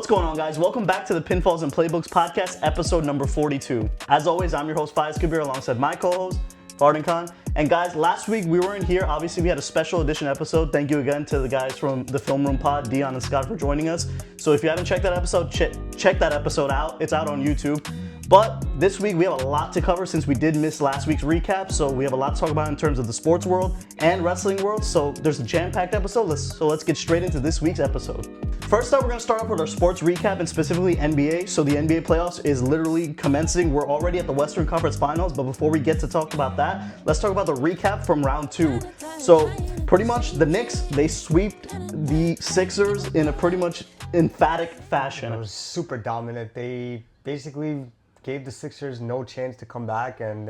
What's going on, guys? Welcome back to the Pinfalls and Playbooks podcast, episode number 42. As always, I'm your host, Faiz Kabir, alongside my co-host, Farden Khan. And guys, last week we weren't here. Obviously, we had a special edition episode. Thank you again to the guys from the Film Room Pod, Dion and Scott, for joining us. So if you haven't checked that episode, check that episode out. It's out on YouTube. But this week we have a lot to cover since we did miss last week's recap. So we have a lot to talk about in terms of the sports world and wrestling world. So there's a jam-packed episode. Let's get straight into this week's episode. First up, we're going to start off with our sports recap and specifically NBA. So the NBA playoffs is literally commencing. We're already at the Western Conference Finals, but before we get to talk about that, let's talk about the recap from round 2. So pretty much the Knicks, they sweeped the Sixers in a pretty much emphatic fashion. It was super dominant. They basically gave the Sixers no chance to come back, and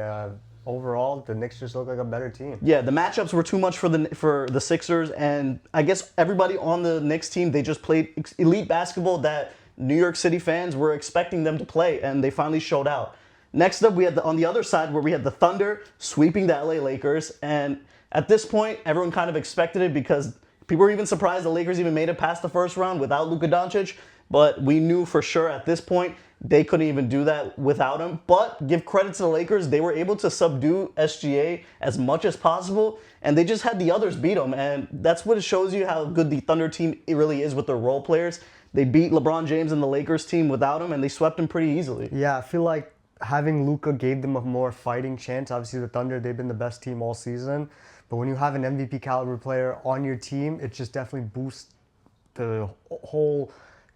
overall, the Knicks just look like a better team. Yeah, the matchups were too much for the Sixers, and I guess everybody on the Knicks team, they just played elite basketball that New York City fans were expecting them to play, and they finally showed out. Next up, we had on the other side where we had the Thunder sweeping the LA Lakers, and at this point, everyone kind of expected it because people were even surprised the Lakers even made it past the first round without Luka Doncic, but we knew for sure at this point they couldn't even do that without him. But give credit to the Lakers, they were able to subdue SGA as much as possible, and they just had the others beat them. And that's what it shows you how good the Thunder team really is with their role players. They beat LeBron James and the Lakers team without him, and they swept him pretty easily. Yeah, I feel like having Luka gave them a more fighting chance. Obviously, the Thunder, they've been the best team all season. But when you have an MVP caliber player on your team, it just definitely boosts the whole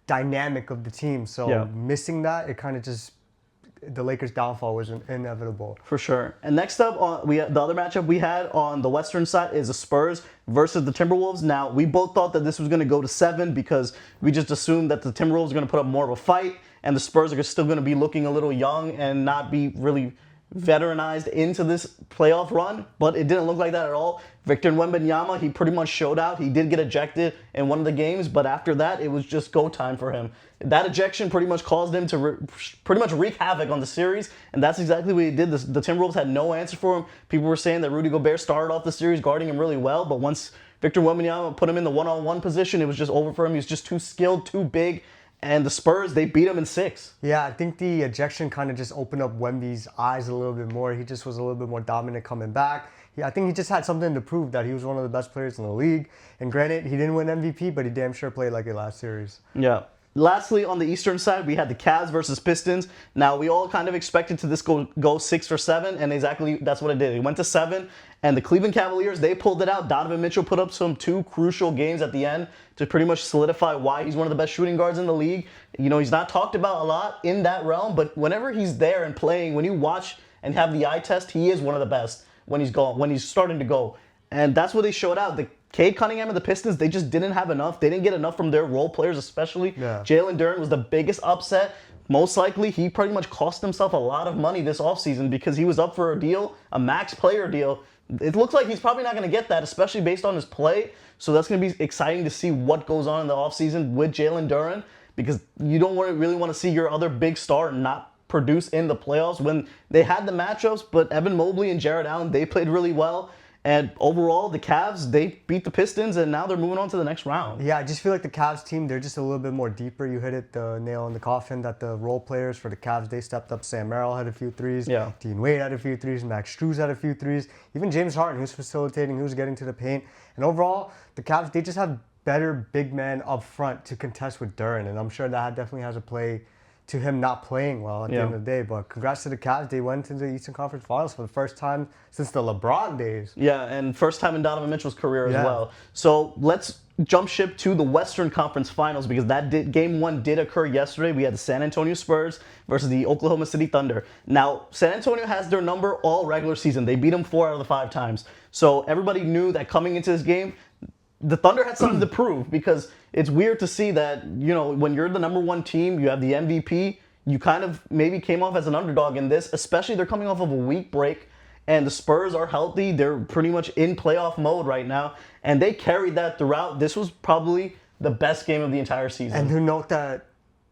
dynamic of the team. So yeah, missing that, it kind of just, the Lakers' downfall was inevitable. For sure. And next up, the other matchup we had on the Western side is the Spurs versus the Timberwolves. Now, we both thought that this was going to go to 7 because we just assumed that the Timberwolves are going to put up more of a fight, and the Spurs are still going to be looking a little young and not be really veteranized into this playoff run, but it didn't look like that at all. Victor Wembanyama, he pretty much showed out. He did get ejected in one of the games, but after that, it was just go time for him. That ejection pretty much caused him to pretty much wreak havoc on the series, and that's exactly what he did. The Timberwolves had no answer for him. People were saying that Rudy Gobert started off the series guarding him really well, but once Victor Wembanyama put him in the one-on-one position, it was just over for him. He was just too skilled, too big. And the Spurs, they beat him in 6. Yeah, I think the ejection kind of just opened up Wemby's eyes a little bit more. He just was a little bit more dominant coming back. I think he just had something to prove that he was one of the best players in the league. And granted, he didn't win MVP, but he damn sure played like it last series. Yeah. Lastly, on the Eastern side, we had the Cavs versus Pistons. Now, we all kind of expected to this go 6 or 7, and exactly that's what it did. It went to 7, and the Cleveland Cavaliers, they pulled it out. Donovan Mitchell put up some 2 crucial games at the end to pretty much solidify why he's one of the best shooting guards in the league. You know, he's not talked about a lot in that realm, but whenever he's there and playing, when you watch and have the eye test, he is one of the best when he's starting to go. And that's what they showed out. The Cade Cunningham and the Pistons, they just didn't have enough. They didn't get enough from their role players, especially. Yeah. Jalen Duren was the biggest upset. Most likely, he pretty much cost himself a lot of money this offseason because he was up for a deal, a max player deal. It looks like he's probably not going to get that, especially based on his play. So that's going to be exciting to see what goes on in the offseason with Jalen Duren, because you don't really want to see your other big star not produce in the playoffs when they had the matchups. But Evan Mobley and Jared Allen, they played really well. And overall, the Cavs, they beat the Pistons, and now they're moving on to the next round. Yeah, I just feel like the Cavs team, they're just a little bit more deeper. You hit it, the nail in the coffin, that the role players for the Cavs, they stepped up. Sam Merrill had a few threes. Yeah. Dean Wade had a few threes. Max Strus had a few threes. Even James Harden, who's facilitating, who's getting to the paint. And overall, the Cavs, they just have better big men up front to contest with Duren. And I'm sure that definitely has a play to him not playing well at the end of the day. But congrats to the Cavs. They went into the Eastern Conference Finals for the first time since the LeBron days. Yeah, and first time in Donovan Mitchell's career as well. So let's jump ship to the Western Conference Finals because game 1 did occur yesterday. We had the San Antonio Spurs versus the Oklahoma City Thunder. Now, San Antonio has their number all regular season. They beat them 4 out of the 5 times. So everybody knew that coming into this game, the Thunder had something to prove, because it's weird to see that, you know, when you're the number 1 team, you have the MVP, you kind of maybe came off as an underdog in this, especially they're coming off of a week break, and the Spurs are healthy. They're pretty much in playoff mode right now, and they carried that throughout. This was probably the best game of the entire season. And to note that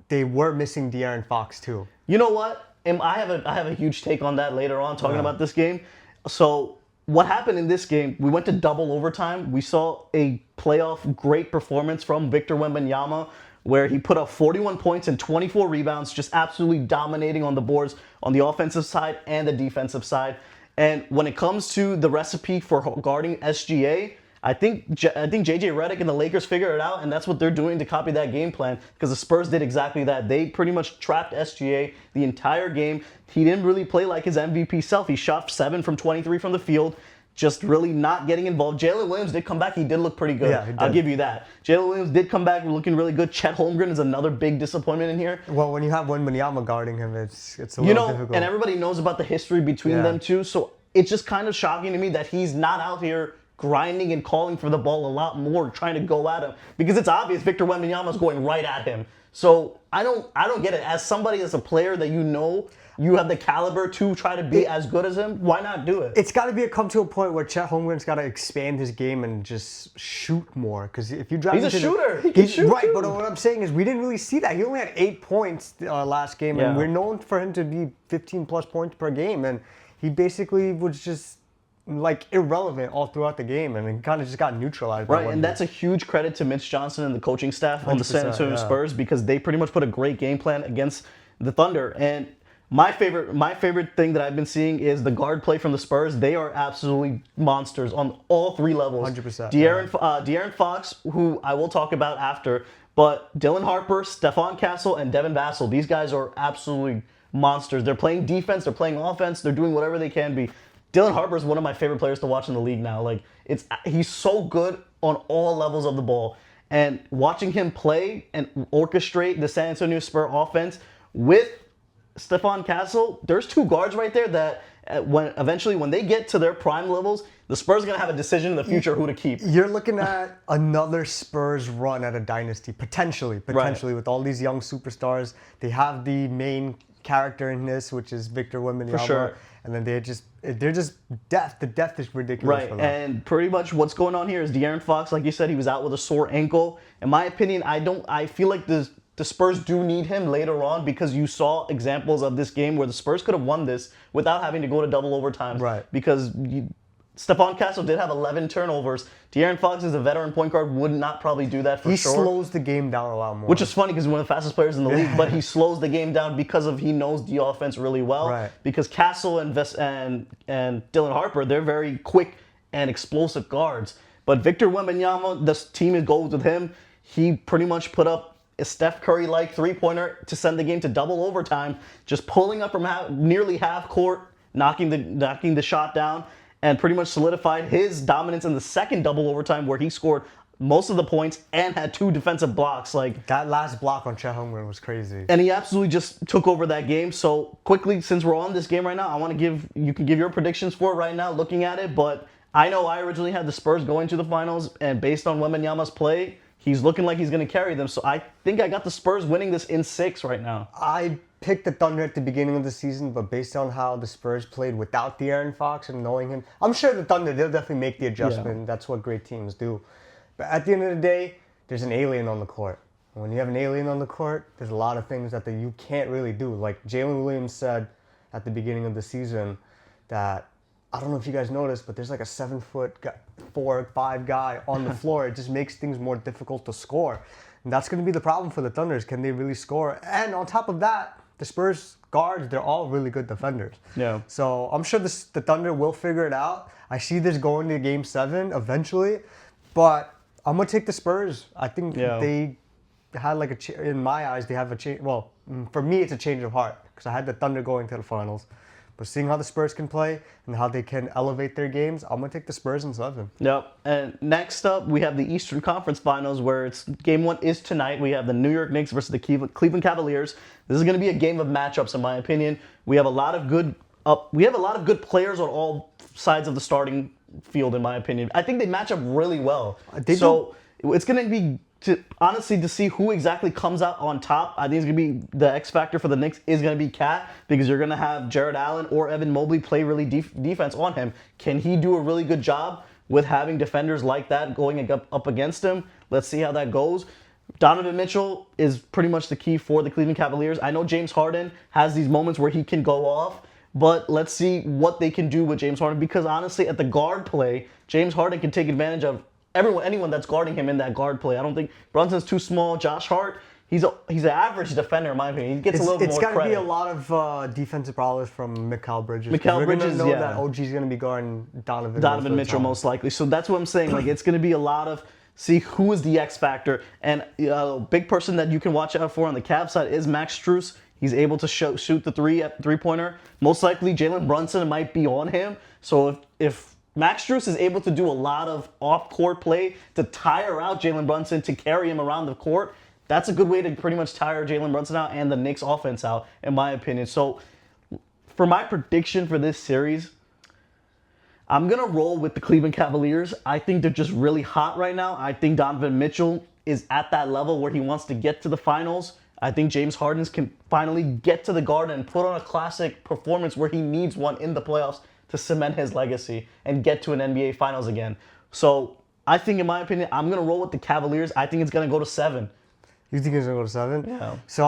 they were missing De'Aaron Fox too. You know what? I have a huge take on that later on, talking about this game. So what happened in this game, we went to double overtime. We saw a playoff great performance from Victor Wembanyama, where he put up 41 points and 24 rebounds, just absolutely dominating on the boards on the offensive side and the defensive side. And when it comes to the recipe for guarding SGA, I think JJ Redick and the Lakers figured it out, and that's what they're doing to copy that game plan, because the Spurs did exactly that. They pretty much trapped SGA the entire game. He didn't really play like his MVP self. He shot 7 from 23 from the field, just really not getting involved. Jalen Williams did come back. He did look pretty good. Yeah, I'll give you that. Jalen Williams did come back looking really good. Chet Holmgren is another big disappointment in here. Well, when you have Wembanyama guarding him, it's a little difficult. And everybody knows about the history between them two, so it's just kind of shocking to me that he's not out here grinding and calling for the ball a lot more, trying to go at him, because it's obvious Victor Wembanyama is going right at him. So I don't get it. As somebody, as a player that you have the caliber to try to be as good as him, why not do it? It's got to come to a point where Chet Holmgren's got to expand his game and just shoot more. Because if you drive, he's a shooter. He can shoot. Right, but what I'm saying is we didn't really see that. He only had 8 points last game, and we're known for him to be 15 plus points per game, and he basically was just like irrelevant all throughout the game, and it kind of just got neutralized. Right, and that's a huge credit to Mitch Johnson and the coaching staff on the San Antonio Spurs, because they pretty much put a great game plan against the Thunder. And my favorite thing that I've been seeing is the guard play from the Spurs. They are absolutely monsters on all 3 levels. 100%. De'Aaron Fox, who I will talk about after, but Dylan Harper, Stephon Castle, and Devin Vassell. These guys are absolutely monsters. They're playing defense, they're playing offense, they're doing whatever they can be. Dylan Harper is one of my favorite players to watch in the league now. Like, he's so good on all levels of the ball. And watching him play and orchestrate the San Antonio Spurs offense with Stephon Castle, there's 2 guards right there that eventually when they get to their prime levels, the Spurs are going to have a decision in the future who to keep. You're looking at another Spurs run at a dynasty, potentially, with all these young superstars. They have the main character in this, which is Victor Wembanyama. For sure. And then they're just depth. The depth is ridiculous. Right, and pretty much what's going on here is De'Aaron Fox, like you said, he was out with a sore ankle. In my opinion, I feel like the Spurs do need him later on, because you saw examples of this game where the Spurs could have won this without having to go to double overtime. Right. Because Stephon Castle did have 11 turnovers. De'Aaron Fox is a veteran point guard, would not probably do that for sure. He slows the game down a lot more. Which is funny because he's one of the fastest players in the league, but he slows the game down because he knows the offense really well. Right. Because Castle and Dylan Harper, they're very quick and explosive guards. But Victor Wembanyama, this team goes with him. He pretty much put up a Steph Curry-like three-pointer to send the game to double overtime, just pulling up from nearly half court, knocking the shot down, and pretty much solidified his dominance in the second double overtime, where he scored most of the points and had 2 defensive blocks. Like, that last block on Chet Holmgren was crazy. And he absolutely just took over that game. So quickly, since we're on this game right now, you can give your predictions for it right now, looking at it. But I know I originally had the Spurs going to the finals, and based on Wembanyama's play, he's looking like he's going to carry them. So I think I got the Spurs winning this in 6 right now. I picked the Thunder at the beginning of the season, but based on how the Spurs played without De'Aaron Fox and knowing him, I'm sure the Thunder, they'll definitely make the adjustment. Yeah. That's what great teams do. But at the end of the day, there's an alien on the court. When you have an alien on the court, there's a lot of things that you can't really do. Like Jalen Williams said at the beginning of the season that, I don't know if you guys noticed, but there's like a 7'4", 5" guy on the floor. It just makes things more difficult to score. And that's going to be the problem for the Thunders. Can they really score? And on top of that, the Spurs guards, they're all really good defenders. Yeah. So I'm sure the Thunder will figure it out. I see this going to Game 7 eventually, but I'm going to take the Spurs. I think they had in my eyes, they have a change. Well, for me, it's a change of heart because I had the Thunder going to the finals. But seeing how the Spurs can play and how they can elevate their games, I'm going to take the Spurs in 7. Yep. And next up, we have the Eastern Conference Finals, where Game 1 is tonight. We have the New York Knicks versus the Cleveland Cavaliers. This is going to be a game of matchups, in my opinion. We have a lot of good players on all sides of the starting field, in my opinion. I think they match up really well. It's going to be honestly, to see who exactly comes out on top. I think it's going to be the X factor for the Knicks is going to be Cat, because you're going to have Jared Allen or Evan Mobley play really defense on him. Can he do a really good job with having defenders like that going up against him? Let's see how that goes. Donovan Mitchell is pretty much the key for the Cleveland Cavaliers. I know James Harden has these moments where he can go off, but let's see what they can do with James Harden, because honestly, at the guard play, James Harden can take advantage of anyone that's guarding him in that guard play. I don't think Brunson's too small. Josh Hart, he's an average defender in my opinion. He gets a little bit more credit. It's got to be a lot of defensive prowess from Mikal Bridges. Mikal Bridges, we're going to know that OG's going to be guarding Donovan Mitchell most likely. So that's what I'm saying. Like, it's going to be a lot of see who is the X factor. And a big person that you can watch out for on the Cavs side is Max Strus. He's able to shoot the three-pointer. Most likely, Jalen Brunson might be on him. So if Max Strus is able to do a lot of off-court play to tire out Jalen Brunson, to carry him around the court, that's a good way to pretty much tire Jalen Brunson out and the Knicks offense out, in my opinion. So for my prediction for this series, I'm going to roll with the Cleveland Cavaliers. I think they're just really hot right now. I think Donovan Mitchell is at that level where he wants to get to the finals. I think James Harden can finally get to the Garden and put on a classic performance where he needs one in the playoffs to cement his legacy and get to an NBA Finals again. So I think, in my opinion, I'm going to roll with the Cavaliers. I think it's going to go to 7. You think it's going to go to 7? Yeah. So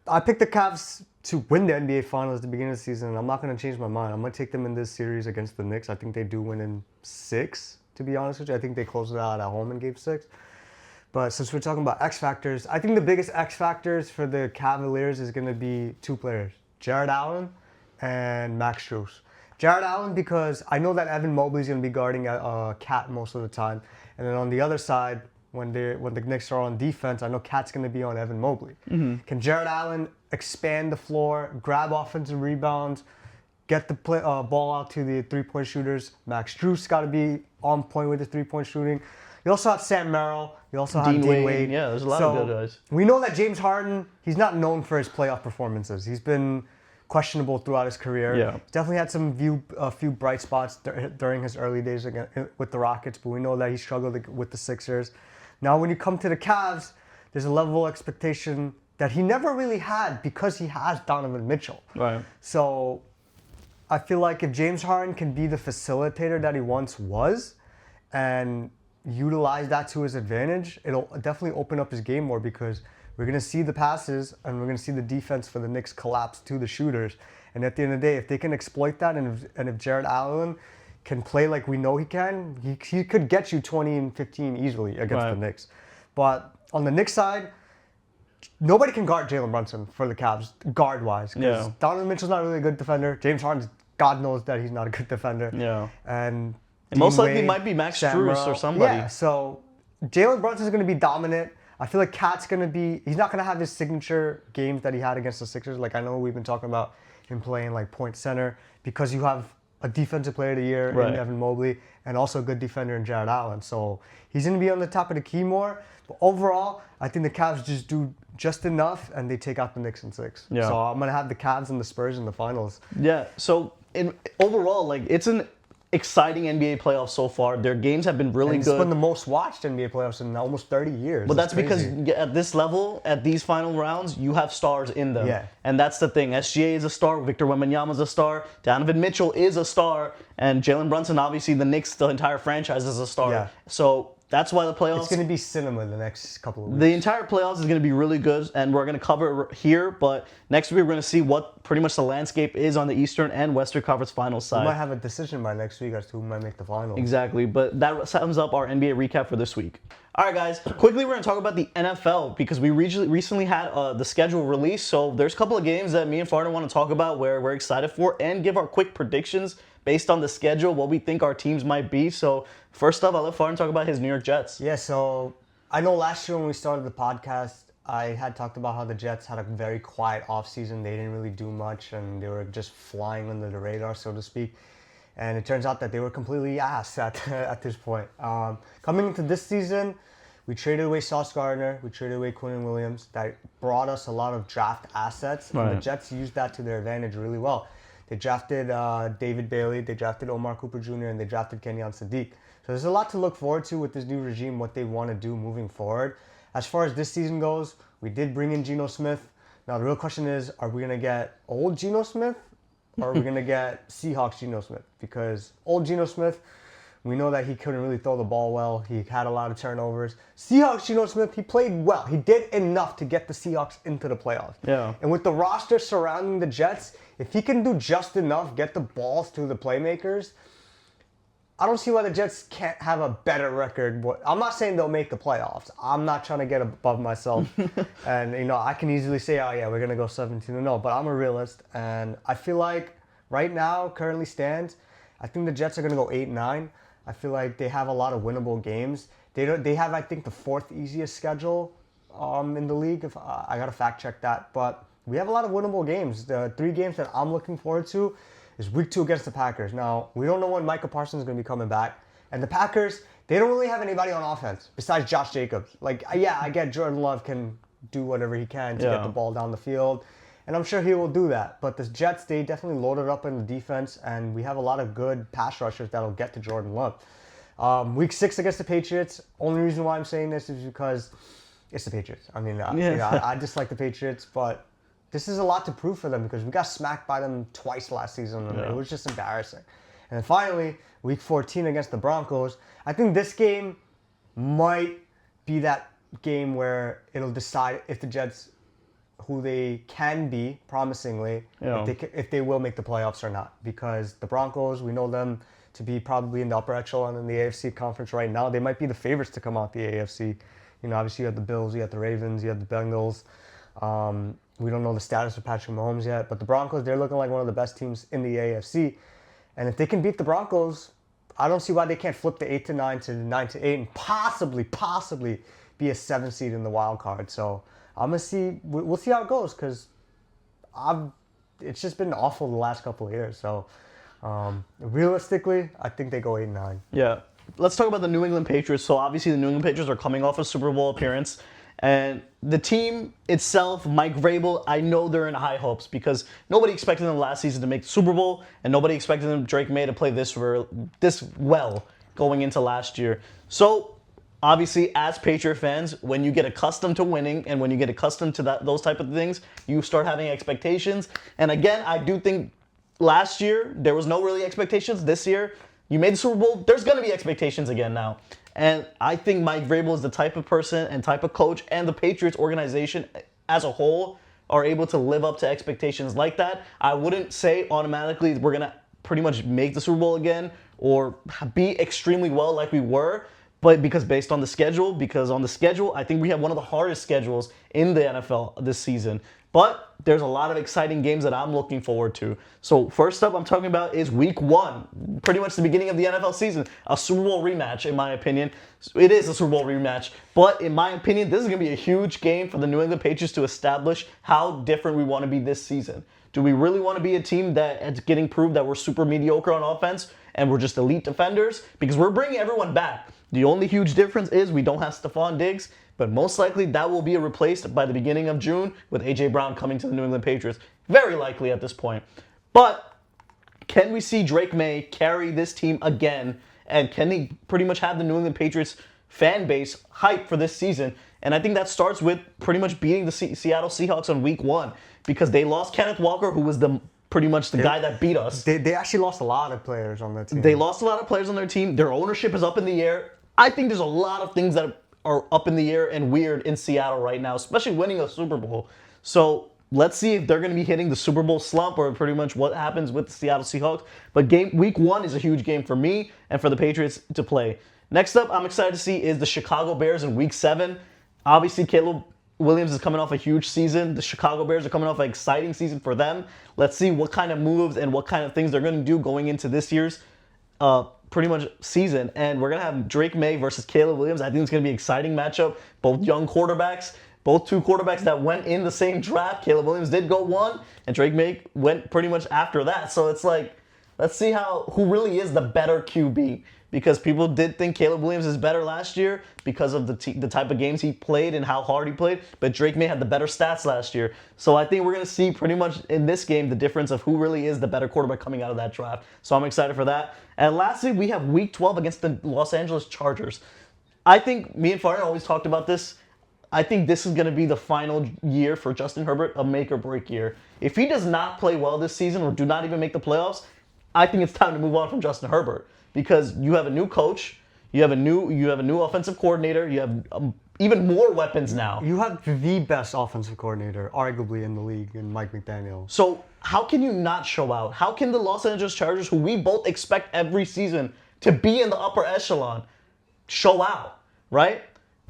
I picked the Cavs to win the NBA Finals at the beginning of the season, and I'm not going to change my mind. I'm going to take them in this series against the Knicks. I think they do win in 6, to be honest with you. I think they close it out at home in Game 6. But since we're talking about X factors, I think the biggest X factors for the Cavaliers is going to be 2 players, Jared Allen and Max Strus. Jared Allen, because I know that Evan Mobley's going to be guarding Cat most of the time. And then on the other side, when the Knicks are on defense, I know Cat's going to be on Evan Mobley. Mm-hmm. Can Jared Allen expand the floor, grab offensive rebounds, get the ball out to the three-point shooters? Max Strus got to be on point with the three-point shooting. You also have Sam Merrill. You also have Dean Wade. Yeah, there's a lot of good guys. We know that James Harden, he's not known for his playoff performances. He's been questionable throughout his career. Yeah. He's definitely had a few bright spots during his early days with the Rockets, but we know that he struggled with the Sixers. Now, when you come to the Cavs, there's a level of expectation that he never really had because he has Donovan Mitchell. Right. So I feel like if James Harden can be the facilitator that he once was and utilize that to his advantage, it'll definitely open up his game more, because we're going to see the passes and we're going to see the defense for the Knicks collapse to the shooters. And at the end of the day, if they can exploit that, and if Jared Allen can play like we know he can, he could get you 20 and 15 easily against the Knicks. But on the Knicks side, nobody can guard Jalen Brunson for the Cavs, guard-wise. Because Donovan Mitchell's not really a good defender. James Harden, God knows that he's not a good defender. Yeah. And most likely might be Max Strus or somebody. Yeah, so Jalen Brunson's going to be dominant. I feel like Cat's going to be, he's not going to have his signature games that he had against the Sixers. Like, I know we've been talking about him playing like point center, because you have a defensive player of the year in Evan Mobley and also a good defender in Jared Allen. So he's going to be on the top of the key more. But overall, I think the Cavs just do just enough and they take out the Knicks in 6. Yeah. So I'm going to have the Cavs and the Spurs in the finals. Yeah. So overall, like, it's an exciting NBA playoffs so far. Their games have been really good. It's been the most watched NBA playoffs in almost 30 years. But that's because at this level, at these final rounds, you have stars in them. Yeah. And that's the thing. SGA is a star. Victor Wembanyama is a star. Donovan Mitchell is a star. And Jalen Brunson, obviously, the Knicks, the entire franchise is a star. Yeah. So that's why the playoffs... It's going to be cinema the next couple of weeks. The entire playoffs is going to be really good, and we're going to cover it here. But next week, we're going to see what pretty much the landscape is on the Eastern and Western Conference Finals side. We might have a decision by next week as to who might make the finals. Exactly, but that sums up our NBA recap for this week. All right, guys, quickly, we're going to talk about the NFL, because we recently had the schedule released. So there's a couple of games that me and Farden want to talk about where we're excited for and give our quick predictions based on the schedule, what we think our teams might be. So first up, I'll let Farden talk about his New York Jets. Yeah, so I know last year when we started the podcast, I had talked about how the Jets had a very quiet offseason. They didn't really do much, and they were just flying under the radar, so to speak. And it turns out that they were completely ass at this point. Coming into this season, we traded away Sauce Gardner. We traded away Quinn Williams. That brought us a lot of draft assets. Right. And the Jets used that to their advantage really well. They drafted David Bailey, they drafted Omar Cooper Jr., and they drafted Kenyon Sadiq. So there's a lot to look forward to with this new regime, what they want to do moving forward. As far as this season goes, we did bring in Geno Smith. Now the real question is, are we going to get old Geno Smith, or are we going to get Seahawks Geno Smith? Because old Geno Smith, we know that he couldn't really throw the ball well. He had a lot of turnovers. Seahawks Geno Smith, he played well. He did enough to get the Seahawks into the playoffs. Yeah. And with the roster surrounding the Jets, if he can do just enough, get the balls to the playmakers, I don't see why the Jets can't have a better record. I'm not saying they'll make the playoffs. I'm not trying to get above myself. And, I can easily say, oh, yeah, we're going to go 17-0. But I'm a realist. And I feel like right now, currently stands, I think the Jets are going to go 8-9. I feel like they have a lot of winnable games. They have, I think, the 4th easiest schedule in the league. If I got to fact check that. But we have a lot of winnable games. The 3 games that I'm looking forward to is week 2 against the Packers. Now, we don't know when Micah Parsons is going to be coming back. And the Packers, they don't really have anybody on offense besides Josh Jacobs. Like, yeah, I get Jordan Love can do whatever he can to get the ball down the field. And I'm sure he will do that. But the Jets, they definitely loaded up in the defense. And we have a lot of good pass rushers that'll get to Jordan Love. Week 6 against the Patriots. Only reason why I'm saying this is because it's the Patriots. I mean, I dislike the Patriots, but this is a lot to prove for them because we got smacked by them twice last season. And it was just embarrassing. And then finally, week 14 against the Broncos. I think this game might be that game where it'll decide if the Jets, who they can be promisingly, if they will make the playoffs or not. Because the Broncos, we know them to be probably in the upper echelon in the AFC conference right now. They might be the favorites to come out the AFC. Obviously you have the Bills, you have the Ravens, you have the Bengals. We don't know the status of Patrick Mahomes yet, but the Broncos, they're looking like one of the best teams in the AFC. And if they can beat the Broncos, I don't see why they can't flip the 8-9 to 9-8 and possibly be a 7th seed in the wild card. So I'm gonna see. We'll see how it goes because it's just been awful the last couple of years. So realistically, I think they go 8-9. Yeah. Let's talk about the New England Patriots. So obviously the New England Patriots are coming off a Super Bowl appearance. And the team itself, Mike Vrabel, I know they're in high hopes because nobody expected them last season to make the Super Bowl, and nobody expected them, Drake May, to play this well going into last year. So obviously, as Patriot fans, when you get accustomed to winning and when you get accustomed to those type of things, you start having expectations. And again, I do think last year there was no really expectations. This year, you made the Super Bowl. There's going to be expectations again now. And I think Mike Vrabel is the type of person and type of coach, and the Patriots organization as a whole are able to live up to expectations like that. I wouldn't say automatically we're going to pretty much make the Super Bowl again or be extremely well like we were, but because on the schedule, I think we have one of the hardest schedules in the NFL this season. But there's a lot of exciting games that I'm looking forward to. So first up I'm talking about is week 1, pretty much the beginning of the NFL season, a Super Bowl rematch in my opinion. It is a Super Bowl rematch, but in my opinion, this is going to be a huge game for the New England Patriots to establish how different we want to be this season. Do we really want to be a team that is getting proved that we're super mediocre on offense and we're just elite defenders? Because we're bringing everyone back. The only huge difference is we don't have Stephon Diggs, but most likely that will be replaced by the beginning of June with A.J. Brown coming to the New England Patriots. Very likely at this point. But can we see Drake May carry this team again? And can he pretty much have the New England Patriots fan base hype for this season? And I think that starts with pretty much beating the Seattle Seahawks on week 1 because they lost Kenneth Walker, who was pretty much the guy that beat us. They actually lost a lot of players on their team. They lost a lot of players on their team. Their ownership is up in the air. I think there's a lot of things that are up in the air and weird in Seattle right now, especially winning a Super Bowl. So let's see if they're going to be hitting the Super Bowl slump or pretty much what happens with the Seattle Seahawks. But week 1 is a huge game for me and for the Patriots to play. Next up, I'm excited to see is the Chicago Bears in week 7. Obviously, Caleb Williams is coming off a huge season. The Chicago Bears are coming off an exciting season for them. Let's see what kind of moves and what kind of things they're going to do going into this year's pretty much season. And we're going to have Drake May versus Caleb Williams. I think it's going to be an exciting matchup. Both young quarterbacks, both 2 quarterbacks that went in the same draft. Caleb Williams did go 1, and Drake May went pretty much after that. So it's like, let's see who really is the better QB. Because people did think Caleb Williams is better last year because of the type of games he played and how hard he played. But Drake May had the better stats last year. So I think we're going to see pretty much in this game the difference of who really is the better quarterback coming out of that draft. So I'm excited for that. And lastly, we have week 12 against the Los Angeles Chargers. I think me and Farhan always talked about this. I think this is going to be the final year for Justin Herbert, a make or break year. If he does not play well this season or do not even make the playoffs, I think it's time to move on from Justin Herbert. Because you have a new coach, you have a new offensive coordinator, you have even more weapons now. You have the best offensive coordinator, arguably, in the league, in Mike McDaniel. So how can you not show out? How can the Los Angeles Chargers, who we both expect every season to be in the upper echelon, show out, right?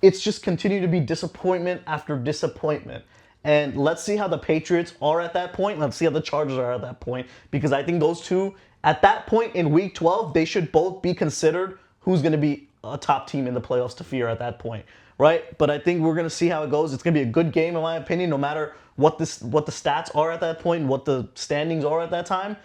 It's just continue to be disappointment after disappointment. And let's see how the Patriots are at that point. Let's see how the Chargers are at that point. Because I think those two, at that point in Week 12, they should both be considered who's going to be a top team in the playoffs to fear at that point, right? But I think we're going to see how it goes. It's going to be a good game, in my opinion, no matter what the stats are at that point and what the standings are at that time.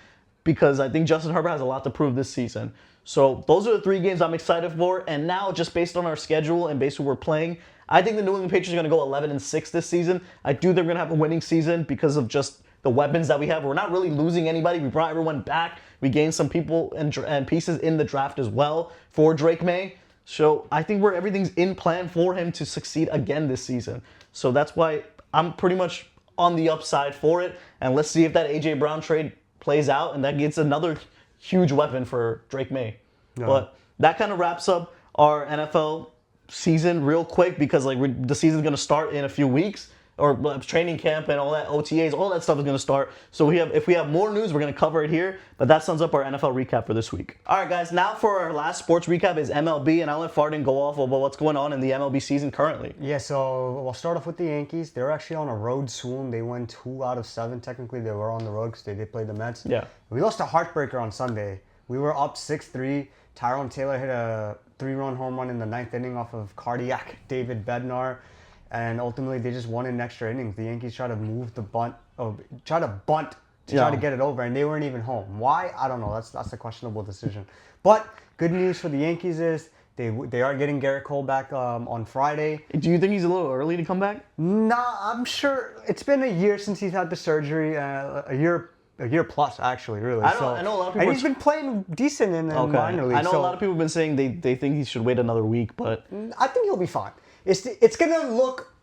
Because I think Justin Herbert has a lot to prove this season. So those are the 3 games I'm excited for. And now, just based on our schedule and based on who we're playing, I think the New England Patriots are going to go 11-6 this season. I do think they're going to have a winning season because of just the weapons that we have. We're not really losing anybody. We brought everyone back. We gained some people and pieces in the draft as well for Drake May. So I think everything's in plan for him to succeed again this season. So that's why I'm pretty much on the upside for it. And let's see if that A.J. Brown trade plays out and that gets another huge weapon for Drake May. No. But that kind of wraps up our NFL season real quick because the season's going to start in a few weeks, or training camp and all that, OTAs, all that stuff is going to start. So if we have more news, we're going to cover it here. But that sums up our NFL recap for this week. All right, guys, now for our last sports recap is MLB, and I'll let Farden go off about what's going on in the MLB season currently. Yeah, so we'll start off with the Yankees. They're actually on a road swoon. They won 2 out of 7. Technically, they were on the road because they did play the Mets. Yeah. We lost a heartbreaker on Sunday. We were up 6-3. Tyrone Taylor hit a 3-run home run in the 9th inning off of cardiac David Bednar. And ultimately, they just won in extra innings. The Yankees tried to move the bunt, try to get it over, and they weren't even home. Why? I don't know. That's a questionable decision. But good news for the Yankees is they are getting Garrett Cole back on Friday. Do you think he's a little early to come back? Nah, I'm sure. It's been a year since he's had the surgery. A year plus, actually, really. I know a lot of people. And he's been playing decent in the minor league. I know a lot of people have been saying they think he should wait another week, but I think he'll be fine. It's gonna look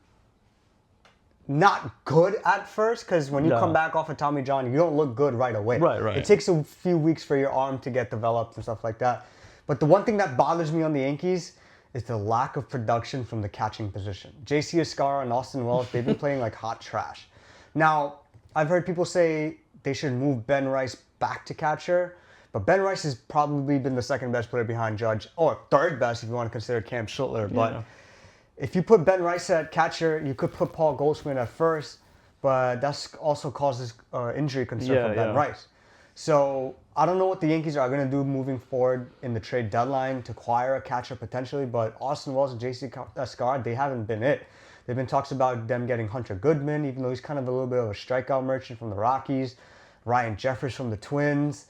not good at first because when you come back off of Tommy John, you don't look good right away. Right. It takes a few weeks for your arm to get developed and stuff like that. But the one thing that bothers me on the Yankees is the lack of production from the catching position. J.C. Escara and Austin Wells, they've been playing like hot trash. Now, I've heard people say they should move Ben Rice back to catcher, but Ben Rice has probably been the second best player behind Judge, or third best if you want to consider Cam Schutler. But if you put Ben Rice at catcher, you could put Paul Goldschmidt at first, but that also causes injury concern for Ben Rice. So I don't know what the Yankees are going to do moving forward in the trade deadline to acquire a catcher potentially, but Austin Wells and J.C. Escar, they haven't been it. There have been talks about them getting Hunter Goodman, even though he's kind of a little bit of a strikeout merchant from the Rockies, Ryan Jeffers from the Twins,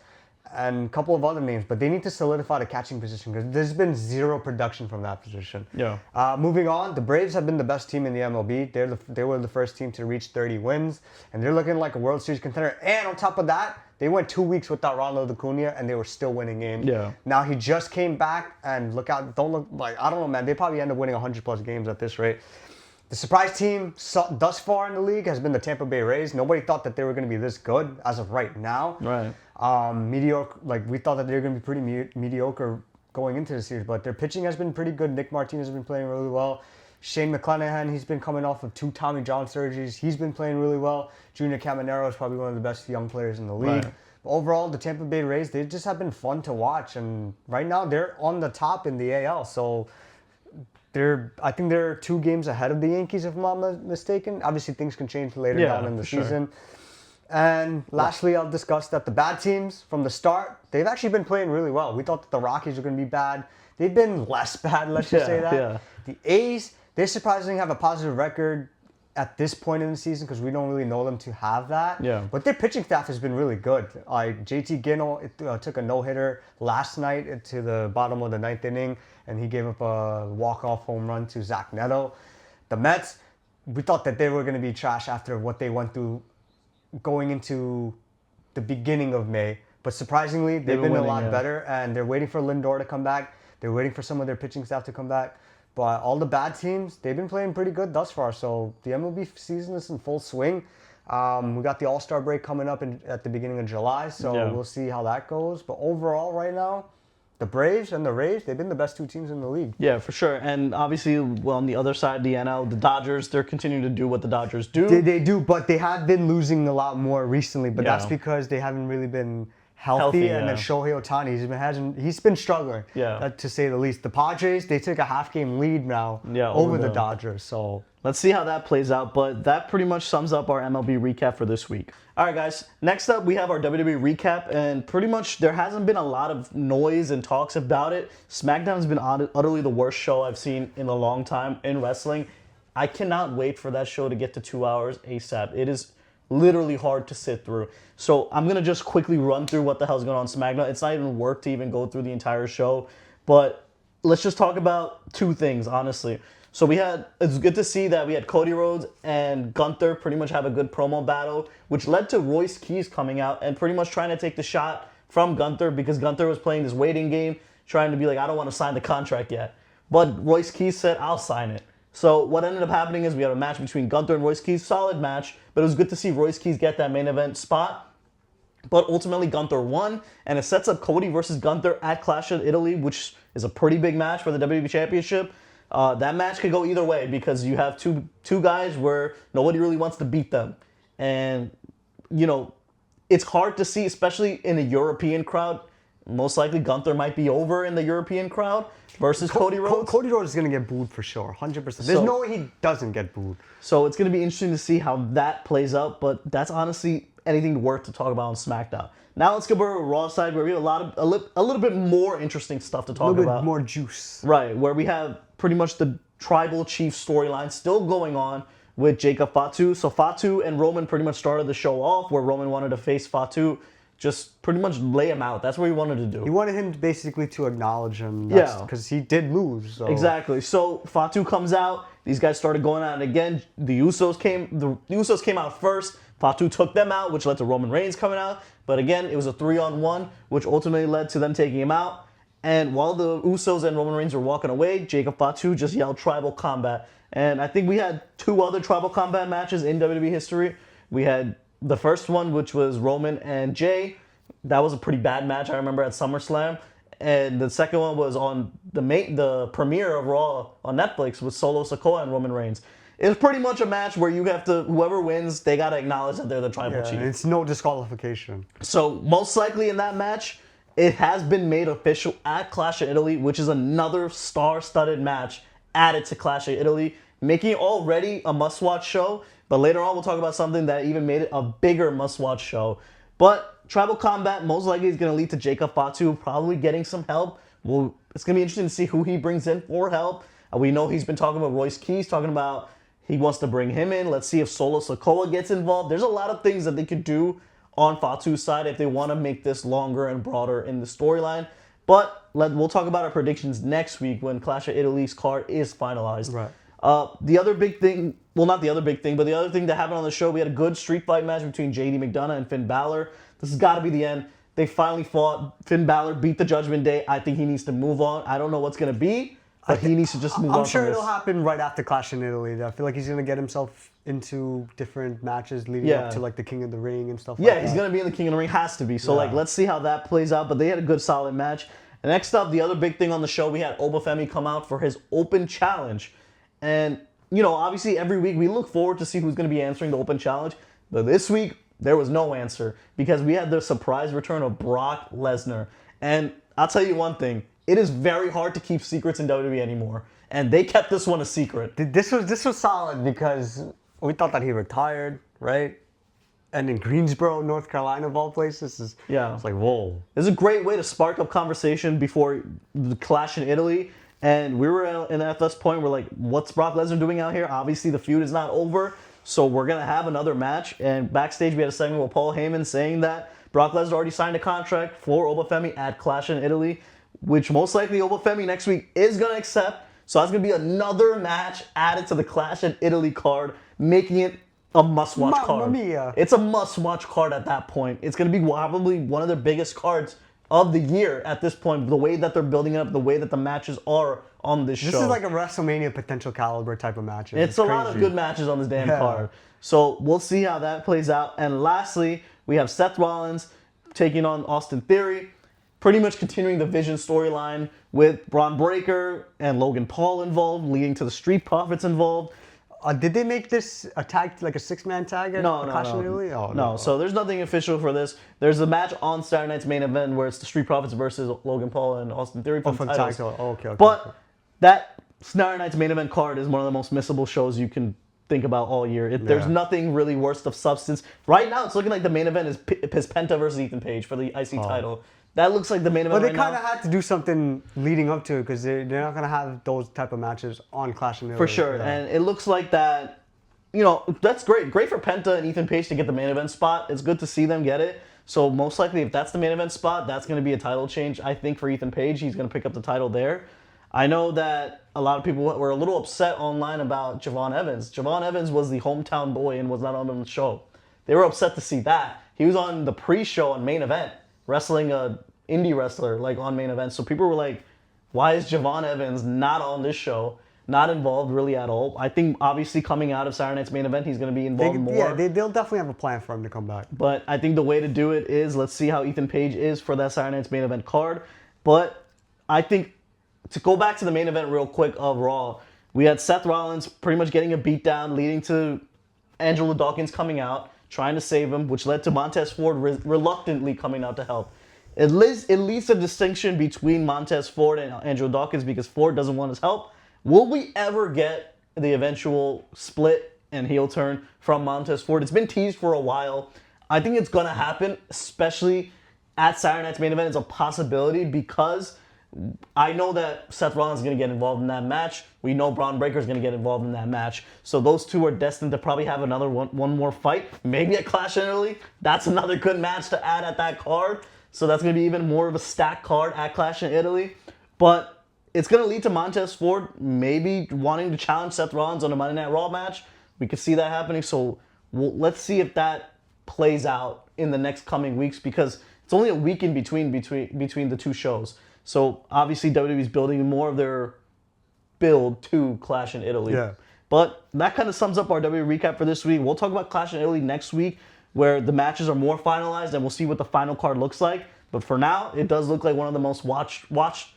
and a couple of other names, but they need to solidify the catching position because there's been zero production from that position. Yeah. Moving on, the Braves have been the best team in the MLB. They were the first team to reach 30 wins, and they're looking like a World Series contender. And on top of that, they went 2 weeks without Ronald Acuna, and they were still winning games. Yeah. Now he just came back, and don't look like, I don't know, man. They probably end up winning 100+ games at this rate. The surprise team thus far in the league has been the Tampa Bay Rays. Nobody thought that they were going to be this good as of right now. Right. Mediocre. Like we thought that they were going to be pretty mediocre going into the series, but their pitching has been pretty good. Nick Martinez has been playing really well. Shane McClanahan, he's been coming off of 2 Tommy John surgeries. He's been playing really well. Junior Caminero is probably one of the best young players in the league. Right. But overall, the Tampa Bay Rays, they just have been fun to watch, and right now they're on the top in the AL. So. I think they're 2 games ahead of the Yankees, if I'm not mistaken. Obviously, things can change later down in the season. And lastly, I'll discuss that the bad teams from the start, they've actually been playing really well. We thought that the Rockies were going to be bad. They've been less bad, let's just say that. Yeah. The A's, they surprisingly have a positive record at this point in the season because we don't really know them to have that. Yeah. But their pitching staff has been really good. JT Ginnell took a no-hitter last night to the bottom of the 9th inning, and he gave up a walk-off home run to Zach Neto. The Mets, we thought that they were going to be trash after what they went through going into the beginning of May. But surprisingly, they've been winning, a lot better, and they're waiting for Lindor to come back. They're waiting for some of their pitching staff to come back. But all the bad teams, they've been playing pretty good thus far. So the MLB season is in full swing. We got the All-Star break coming up at the beginning of July, so we'll see how that goes. But overall, right now, the Braves and the Rays, they've been the best 2 teams in the league. Yeah, for sure. And obviously, well, on the other side of the NL, the Dodgers, they're continuing to do what the Dodgers do. They do, but they have been losing a lot more recently. But that's because they haven't really been healthy and then Shohei Ohtani, he's been struggling, to say the least. The Padres, they took a half-game lead now over the Dodgers, so... Let's see how that plays out, but that pretty much sums up our MLB recap for this week. All right, guys. Next up, we have our WWE recap, and pretty much there hasn't been a lot of noise and talks about it. SmackDown has been utterly the worst show I've seen in a long time in wrestling. I cannot wait for that show to get to 2 hours ASAP. It is literally hard to sit through. So I'm going to just quickly run through what the hell's going on SmackDown. It's not even worth to even go through the entire show, but let's just talk about two things, honestly. So it's good to see that we had Cody Rhodes and Gunther pretty much have a good promo battle, which led to Royce Keys coming out and pretty much trying to take the shot from Gunther because Gunther was playing this waiting game, trying to be like, I don't want to sign the contract yet. But Royce Keys said, I'll sign it. So what ended up happening is we had a match between Gunther and Royce Keys, solid match, but it was good to see Royce Keys get that main event spot. But ultimately Gunther won, and it sets up Cody versus Gunther at Clash of Italy, which is a pretty big match for the WWE Championship. That match could go either way because you have two guys where nobody really wants to beat them. And, it's hard to see, especially in a European crowd. Most likely Gunther might be over in the European crowd versus Cody Rhodes. Cody Rhodes is going to get booed for sure, 100%. There's no way he doesn't get booed. So it's going to be interesting to see how that plays out, but that's honestly anything worth to talk about on SmackDown. Now let's go over to Raw side where we have a little bit more interesting stuff to talk about. A little bit more juice. Right, where we have pretty much the Tribal Chief storyline still going on with Jacob Fatu. So Fatu and Roman pretty much started the show off where Roman wanted to face Fatu, just pretty much lay him out. That's what he wanted to do. He wanted him basically to acknowledge him. Because he did lose. So. Exactly. So Fatu comes out. These guys started going at it again. The Usos came out first. Fatu took them out, which led to Roman Reigns coming out. But again, it was a 3-on-1, which ultimately led to them taking him out. And while the Usos and Roman Reigns were walking away, Jacob Fatu just yelled Tribal Combat. And I think we had two other Tribal Combat matches in WWE history. We had the first one, which was Roman and Jay. That was a pretty bad match, I remember, at SummerSlam. And the second one was on the premiere of Raw on Netflix with Solo Sikoa and Roman Reigns. It was pretty much a match where you have to, whoever wins, they got to acknowledge that they're the Tribal Chief. It's no disqualification. So most likely in that match, it has been made official at Clash of Italy, which is another star-studded match added to Clash of Italy, making it already a must-watch show. But later on, we'll talk about something that even made it a bigger must-watch show. But Tribal Combat most likely is going to lead to Jacob Fatu probably getting some help. It's going to be interesting to see who he brings in for help. We know he's been talking about Royce Keys, talking about he wants to bring him in. Let's see if Solo Sikoa gets involved. There's a lot of things that they could do on Fatu's side if they want to make this longer and broader in the storyline. But we'll talk about our predictions next week when Clash of Italy's card is finalized. Right. The other big thing, well, not the other big thing, but the other thing that happened on the show, we had a good street fight match between JD McDonough and Finn Balor. This has got to be the end. They finally fought. Finn Balor beat the Judgment Day. I think he needs to move on. I don't know what's going to be, but he needs to just move on. I'm sure it'll happen right after Clash in Italy. I feel like he's going to get himself into different matches leading up to like the King of the Ring and stuff like that. Yeah, he's going to be in the King of the Ring. Has to be. So let's see how that plays out. But they had a good solid match. And next up, the other big thing on the show, we had Obafemi come out for his open challenge. And, obviously every week we look forward to see who's going to be answering the open challenge. But this week, there was no answer because we had the surprise return of Brock Lesnar. And I'll tell you one thing. It is very hard to keep secrets in WWE anymore. And they kept this one a secret. This was solid because we thought that he retired, right? And in Greensboro, North Carolina, of all places, it's like, whoa. It's a great way to spark up conversation before the Clash in Italy. And we were at this point, we're like, what's Brock Lesnar doing out here? Obviously, the feud is not over. So we're going to have another match. And backstage, we had a segment with Paul Heyman saying that Brock Lesnar already signed a contract for Obafemi at Clash in Italy, which most likely Obafemi next week is going to accept. So that's going to be another match added to the Clash in Italy card, making it a must-watch card. Mia. It's a must-watch card at that point. It's going to be probably one of their biggest cards of the year at this point, the way that they're building it up, the way that the matches are on this show. This is like a WrestleMania potential caliber type of match. It's a lot of good matches on this damn card. So we'll see how that plays out. And lastly, we have Seth Rollins taking on Austin Theory, pretty much continuing the Vision storyline with Braun Breaker and Logan Paul involved, leading to the Street Profits involved. Did they make this a tag, like a 6-man tag at Clash in Italy? Oh, no. So there's nothing official for this. There's a match on Saturday night's main event where it's the Street Profits versus Logan Paul and Austin Theory for the titles. Okay. But that Saturday night's main event card is one of the most missable shows you can think about all year. There's nothing really worth of substance. Right now, it's looking like the main event is Penta versus Ethan Page for the IC title. That looks like the main event. But they kind of had to do something leading up to it because they're not going to have those type of matches on Clash in Italy. For sure. And it looks like that, that's great. Great for Penta and Ethan Page to get the main event spot. It's good to see them get it. So most likely, if that's the main event spot, that's going to be a title change. I think for Ethan Page, he's going to pick up the title there. I know that a lot of people were a little upset online about Javon Evans. Javon Evans was the hometown boy and was not on the show. They were upset to see that. He was on the pre-show on main event, wrestling a indie wrestler like on main event. So people were like, why is Javon Evans not on this show? Not involved really at all. I think obviously coming out of Saturday night's main event, he's going to be involved more. Yeah, they'll definitely have a plan for him to come back. But I think the way to do it is let's see how Ethan Page is for that Saturday night's main event card. But I think to go back to the main event real quick of Raw, we had Seth Rollins pretty much getting a beatdown, leading to Angelo Dawkins coming out, trying to save him, which led to Montez Ford reluctantly coming out to help. It leads a distinction between Montez Ford and Angelo Dawkins because Ford doesn't want his help. Will we ever get the eventual split and heel turn from Montez Ford? It's been teased for a while. I think it's going to happen, especially at Saturday night's main event. It's a possibility because I know that Seth Rollins is going to get involved in that match. We know Braun Breaker is going to get involved in that match. So those two are destined to probably have another one more fight. Maybe at Clash in Italy. That's another good match to add at that card. So that's going to be even more of a stacked card at Clash in Italy. But it's going to lead to Montez Ford maybe wanting to challenge Seth Rollins on a Monday Night Raw match. We could see that happening. So let's see if that plays out in the next coming weeks because it's only a week in between the two shows. So obviously WWE is building more of their build to Clash in Italy. Yeah. But that kind of sums up our WWE recap for this week. We'll talk about Clash in Italy next week where the matches are more finalized and we'll see what the final card looks like. But for now, it does look like one of the most must-watch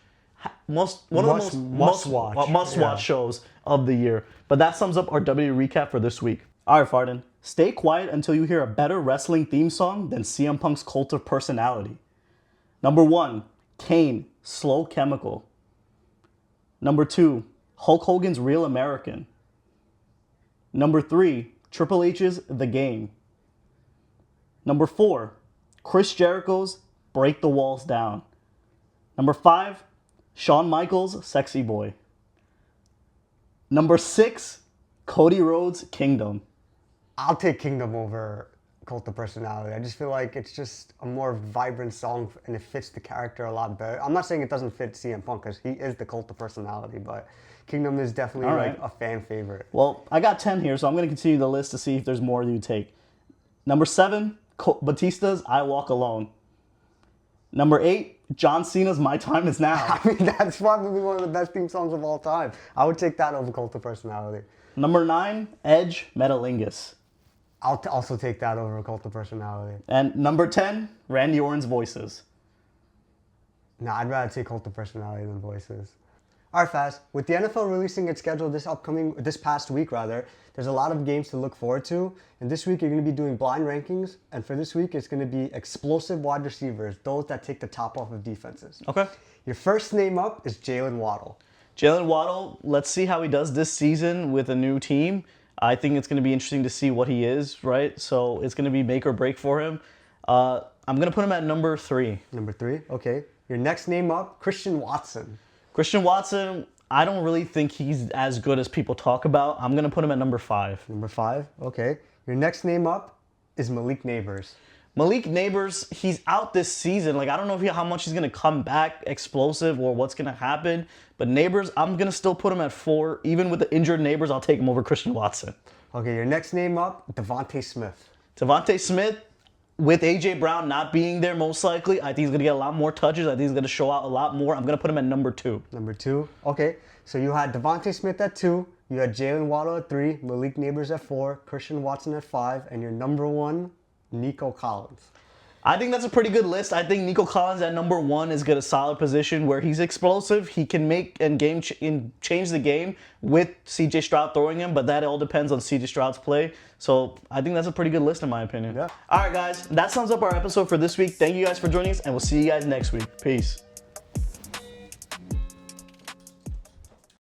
shows of the year. But that sums up our WWE recap for this week. All right, Farden. Stay quiet until you hear a better wrestling theme song than CM Punk's Cult of Personality. Number 1, Kane, Slow Chemical. Number 2, Hulk Hogan's Real American. Number 3, Triple H's The Game. Number 4, Chris Jericho's Break the Walls Down. Number 5, Shawn Michaels' Sexy Boy. Number 6, Cody Rhodes' Kingdom. I'll take Kingdom over Cult of Personality. I just feel like it's just a more vibrant song and it fits the character a lot better. I'm not saying it doesn't fit CM Punk because he is the Cult of Personality, but Kingdom is definitely like a fan favorite. Well, I got 10 here, so I'm going to continue the list to see if there's more you take. Number 7, Batista's I Walk Alone. Number 8, John Cena's My Time Is Now. I mean, that's probably one of the best theme songs of all time. I would take that over Cult of Personality. Number 9, Edge, Metalingus. I'll also take that over Cult of Personality. And number 10, Randy Orton's Voices. No, I'd rather take Cult of Personality than Voices. All right, Faz. With the NFL releasing its schedule this past week, there's a lot of games to look forward to. And this week, you're going to be doing blind rankings. And for this week, it's going to be explosive wide receivers, those that take the top off of defenses. Okay. Your first name up is Jalen Waddle. Jalen Waddle, let's see how he does this season with a new team. I think it's going to be interesting to see what he is, right? So it's going to be make or break for him. I'm going to put him at number 3. Number 3, okay. Your next name up, Christian Watson. Christian Watson, I don't really think he's as good as people talk about. I'm going to put him at number 5. Number 5, okay. Your next name up is Malik Neighbors. Malik Neighbors, he's out this season. Like, I don't know how much he's going to come back explosive or what's going to happen. But Neighbors, I'm going to still put him at 4. Even with the injured Neighbors, I'll take him over Christian Watson. Okay, your next name up, Devontae Smith. Devontae Smith, with A.J. Brown not being there most likely, I think he's going to get a lot more touches. I think he's going to show out a lot more. I'm going to put him at number 2. Number 2, okay. So you had Devontae Smith at 2. You had Jalen Waddle at 3. Malik Neighbors at 4. Christian Watson at 5. And your number 1, Nico Collins. I think that's a pretty good list. I think Nico Collins at number 1 is got a solid position where he's explosive. He can make and change the game with CJ Stroud throwing him, but that all depends on CJ Stroud's play. So I think that's a pretty good list in my opinion. Yeah. All right, guys, that sums up our episode for this week. Thank you guys for joining us, and we'll see you guys next week. Peace.